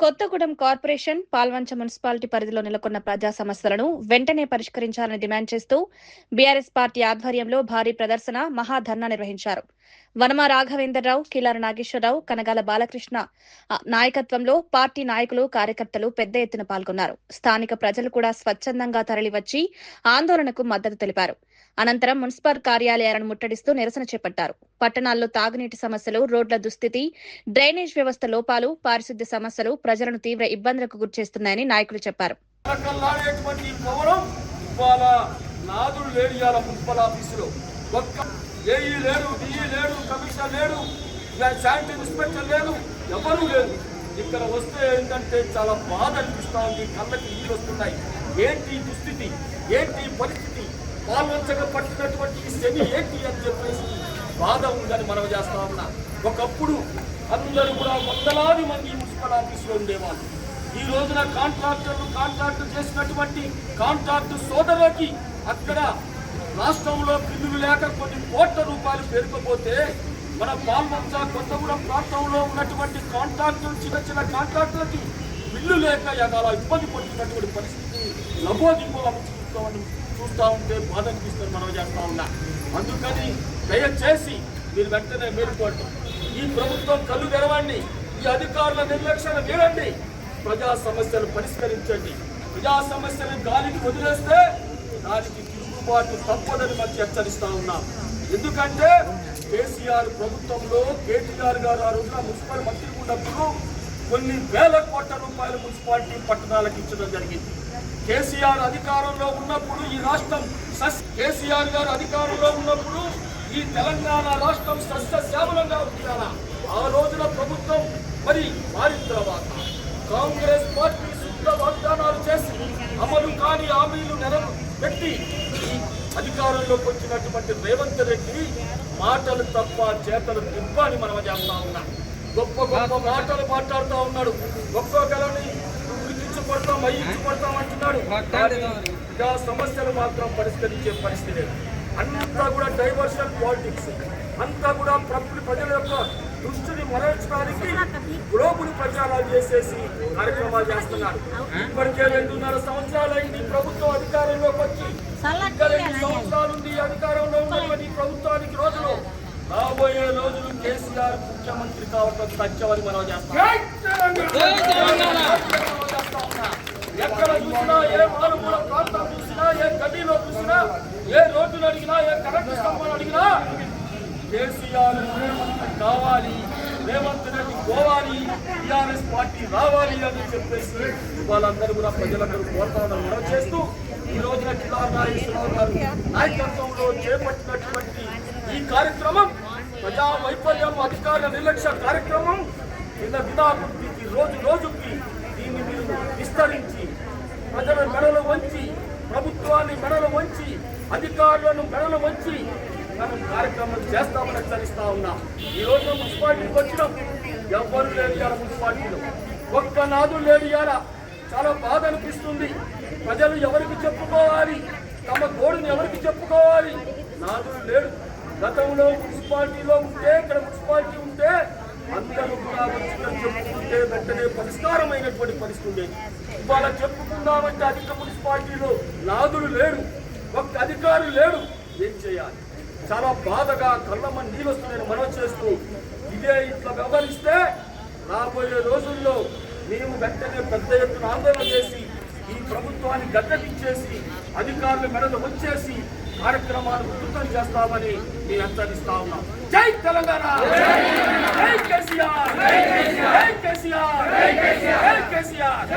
Kothagudem corporation Palvancha municipality పరిధిలో నెలకొన్న ప్రజా సమస్యలను వెంటనే పరిష్కరించాలని డిమాండ్ చేస్తూ బీఆర్ఎస్ పార్టీ ఆధ్వర్యంలో భారీ ప్రదర్శన మహాధర్నా నిర్వహించారు. వనమ రాఘవేంద్రరావు, కిలార నాగేశ్వరరావు, కనగాల బాలకృష్ణ నాయకత్వంలో పార్టీ నాయకులు, కార్యకర్తలు పెద్ద ఎత్తున పాల్గొన్నారు. స్థానిక ప్రజలు కూడా స్వచ్ఛందంగా తరలివచ్చి ఆందోళనకు మద్దతు తెలిపారు. అనంతరం మున్సిపల్ కార్యాలయాలను ముట్టడిస్తూ నిరసన చేపట్టారు. పట్టణాల్లో తాగునీటి సమస్యలు, రోడ్ల దుస్థితి, డ్రైనేజ్ వ్యవస్థ లోపాలు, పారిశుద్ధ్య సమస్యలు ప్రజలను తీవ్ర ఇబ్బందులకు గురిచేస్తున్నాయని నాయకులు చెప్పారు. ఇక్కడ వస్తే ఏంటంటే చాలా బాధ అనిపిస్తా ఉంది. కళ్ళకి నీళ్ళు వస్తున్నాయి. ఏంటి దుస్థితి, ఏంటి పరిస్థితి, పాల్వంచగా పట్టినటువంటి శని ఏంటి అని చెప్పేసి బాధ ఉందని మనం చేస్తా ఉన్నా. ఒకప్పుడు అందరూ కూడా వందలాది మంది మున్సిపల్ ఆఫీసులో ఉండేవాళ్ళు. ఈ రోజున కాంట్రాక్ట్ చేసినటువంటి కాంట్రాక్టు సోదరులకి అక్కడ రాష్ట్రంలో బిల్లులు లేక కొన్ని కోట్ల రూపాయలు పేరుకపోతే మన పాల్వంచ కొత్తగూడెం ప్రాంతంలో ఉన్నటువంటి చిన్న కాంట్రాక్టులకి బిల్లు లేక ఎగాల ఇబ్బంది పడుతున్నటువంటి పరిస్థితి లబోదిబ్బోలు చూస్తూ ఉంటే బాధ అనిపిస్తుంది మనం చేస్తా ఉన్నా. అందుకని దయచేసి మీరు వెంటనే మేలుకోండి. ఈ ప్రభుత్వం కళ్ళు తెరవండి. ఈ అధికారుల నిర్లక్ష్యం వీడండి. ప్రజా సమస్యలు పరిష్కరించండి. ప్రజా సమస్యలను గాలికి వదిలేస్తే దానికి తిరుగుబాటు తప్పదని మనం హెచ్చరిస్తా ఉన్నాం. ఎందుకంటే కేసీఆర్ ప్రభుత్వంలో కేటీఆర్ గారు ఆ రోజున మున్సిపల్ మంత్రి ఉన్నప్పుడు కొన్ని వేల కోట్ల రూపాయలు మున్సిపాలిటీ పట్టణాలకు ఇచ్చడం జరిగింది. కేసీఆర్ అధికారంలో ఉన్నప్పుడు ఈ రాష్ట్రం కేసీఆర్ గారు అధికారంలో ఉన్నప్పుడు ఈ తెలంగాణ రాష్ట్రం సస్యశ్యామలంగా ఉండాలా. ఆ రోజున ప్రభుత్వం మరి మారిన తర్వాత కాంగ్రెస్ పార్టీ శుద్ధ వాగ్దానాలు చేసి అమలు కాని హామీలు పెట్టి అధికారంలోకి వచ్చినటువంటి రేవంత్ రెడ్డి మాటలు తప్ప చేతలు తిప్ప అని మనం చేస్తా ఉన్నాం. గొప్ప గొప్ప మాటలు మాట్లాడుతూ ఉన్నాడు. ఒక్కొక్కరిని ఉరికించుకొడతాం, అయ్యించుకొడతాం అంటున్నాడు. ప్రజా సమస్యలు మాత్రం పరిష్కరించే పరిస్థితి లేదు. అంతా కూడా డైవర్షన్ పాలిటిక్స్, అంతా కూడా ప్రజల యొక్క దృష్టిని మరల్చడానికి గ్లోబుల్ ప్రచారాలు చేసేసి కార్యక్రమాలు చేస్తున్నారు. ఇప్పటికే 2.5 సంవత్సరాలైంది ప్రభుత్వం అధికారంలోకి వచ్చి. ఇంకా 2 సంవత్సరాల నుండి అధికారంలో ఉన్నటువంటి ప్రభుత్వానికి రోజులు రాబోయే రోజులు కేసీఆర్ ముఖ్యమంత్రి కావడం సత్యమని మనం చేస్తాం. ఎక్కడ చూసినా, ఏ మారుమూల ప్రాంతం చూసినా, ఏ గడ్డీలో చూసినా, ఏ రోడ్డును అడిగినా, ఏ కరెంటు స్తంభాలు అడిగినా కేసీఆర్ ముఖ్యమంత్రి కావాలి, రేవంత్ రెడ్డి పోవాలి, టీఆర్ఎస్ పార్టీ రావాలి అని చెప్పేసి వాళ్ళందరూ కూడా ప్రజలందరూ కోరుతామని మనం చేస్తూ ఈ రోజున కిలార నాగేశ్వరరావు గారు నాయకత్వంలో చేపట్టినటువంటి ఈ కార్యక్రమం ప్రజా వైఫల్యం, అధికారుల నిర్లక్ష్య కార్యక్రమం విధాభివృద్ధికి రోజు రోజుకి దీన్ని మీరు విస్తరించి ప్రజల మెడలు వంచి, ప్రభుత్వాన్ని మెడలు వంచి, అధికారులను మెడలు వంచి మనం కార్యక్రమం చేస్తామని హెచ్చరిస్తా ఉన్నాం. ఈ రోజు మున్సిపాలిటీకి వచ్చినాం. ఎవ్వరు లేరు ఇవాళ మున్సిపాలిటీలో, ఒక్క నాదులు లేడు. ఇవాళ చాలా బాధ అనిపిస్తుంది. ప్రజలు ఎవరికి చెప్పుకోవాలి, తమ గోడుని ఎవరికి చెప్పుకోవాలి? నాదులు లేడు. గతంలో మున్సిపాలిటీలో ఉంటే, ఇక్కడ మున్సిపాలిటీ ఉంటే అందరూ కూడా వచ్చిన చెప్పుకుంటే వెంటనే పరిష్కారమైనటువంటి పరిస్థితి ఉండేది. ఇవాళ చెప్పుకుందామంటే అధిక మున్సిపాలిటీలో నాదులు లేడు, ఒక్క అధికారులు లేడు. ఏం చేయాలి? చాలా బాధగా కళ్ళమని నీళ్ళు వస్తున్నాయని మనం చేస్తూ ఇదే ఇట్లా వ్యవహరిస్తే రాబోయే రోజుల్లో మేము వెంటనే పెద్ద ఎత్తున ఆందోళన చేసి ఈ ప్రభుత్వాన్ని గద్దెదించేసి అధికారుల మెడలు వచ్చేసి కార్యక్రమాలు ఉధృతం చేస్తామని మేము హెచ్చరిస్తా ఉన్నాం. జై తెలంగాణ, జై కేసీఆర్, జై కేసీఆర్, జై కేసీఆర్.